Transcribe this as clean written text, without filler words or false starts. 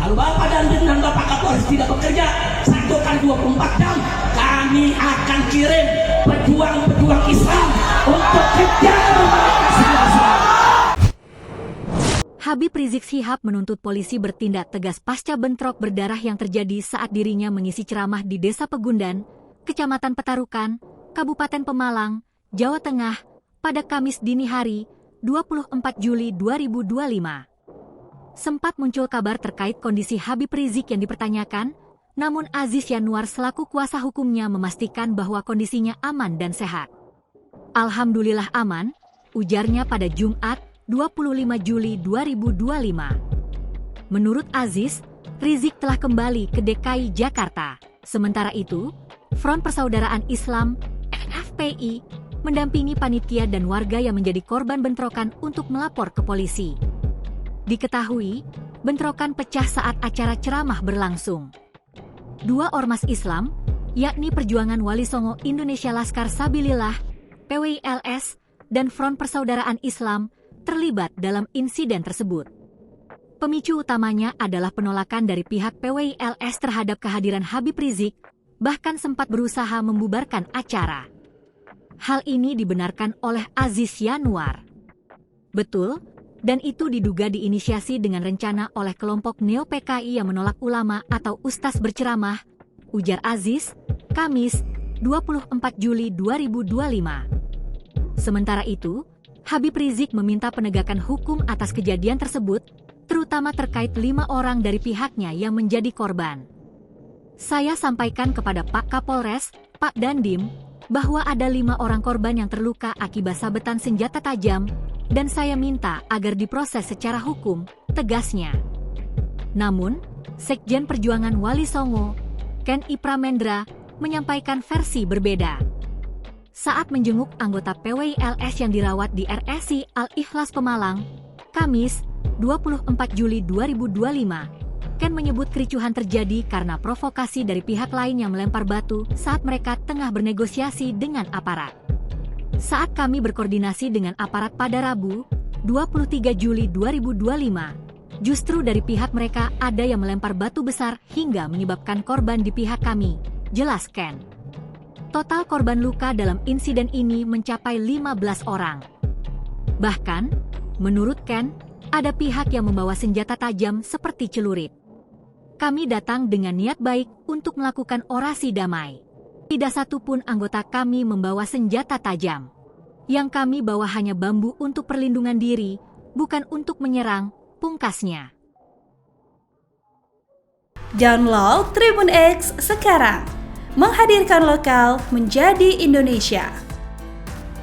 Kalau Bapak dan Bapak Kapolres tidak bekerja 1 kali 24 jam, kami akan kirim pejuang-pejuang Islam untuk kejar mereka. Habib Rizik Syihab menuntut polisi bertindak tegas pasca bentrok berdarah yang terjadi saat dirinya mengisi ceramah di Desa Pegundan, Kecamatan Petarukan, Kabupaten Pemalang, Jawa Tengah, pada Kamis dini hari, 24 Juli 2025. Sempat muncul kabar terkait kondisi Habib Rizik yang dipertanyakan, namun Aziz Yanuar selaku kuasa hukumnya memastikan bahwa kondisinya aman dan sehat. Alhamdulillah aman, ujarnya pada Jumat, 25 Juli 2025. Menurut Aziz, Rizik telah kembali ke DKI Jakarta. Sementara itu, Front Persaudaraan Islam (FPI) mendampingi panitia dan warga yang menjadi korban bentrokan untuk melapor ke polisi. Diketahui, bentrokan pecah saat acara ceramah berlangsung. 2 ormas Islam, yakni Perjuangan Wali Songo Indonesia Laskar Sabilillah (PWILS) dan Front Persaudaraan Islam terlibat dalam insiden tersebut. Pemicu utamanya adalah penolakan dari pihak PWILS terhadap kehadiran Habib Rizik, bahkan sempat berusaha membubarkan acara. Hal ini dibenarkan oleh Aziz Yanuar. Betul, dan itu diduga diinisiasi dengan rencana oleh kelompok Neo-PKI yang menolak ulama atau ustaz berceramah, ujar Aziz, Kamis, 24 Juli 2025. Sementara itu, Habib Rizik meminta penegakan hukum atas kejadian tersebut, terutama terkait 5 orang dari pihaknya yang menjadi korban. Saya sampaikan kepada Pak Kapolres, Pak Dandim, bahwa ada 5 orang korban yang terluka akibat sabetan senjata tajam, dan saya minta agar diproses secara hukum, tegasnya. Namun, Sekjen Perjuangan Wali Songo, Ken Ipramendra, menyampaikan versi berbeda. Saat menjenguk anggota PWILS yang dirawat di RSI Al-Ikhlas Pemalang, Kamis, 24 Juli 2025, Ken menyebut kericuhan terjadi karena provokasi dari pihak lain yang melempar batu saat mereka tengah bernegosiasi dengan aparat. Saat kami berkoordinasi dengan aparat pada Rabu, 23 Juli 2025, justru dari pihak mereka ada yang melempar batu besar hingga menyebabkan korban di pihak kami, jelas Ken. Total korban luka dalam insiden ini mencapai 15 orang. Bahkan, menurut Ken, ada pihak yang membawa senjata tajam seperti celurit. Kami datang dengan niat baik untuk melakukan orasi damai. Tidak satupun anggota kami membawa senjata tajam. Yang kami bawa hanya bambu untuk perlindungan diri, bukan untuk menyerang, pungkasnya. Download Tribun X sekarang, menghadirkan lokal menjadi Indonesia.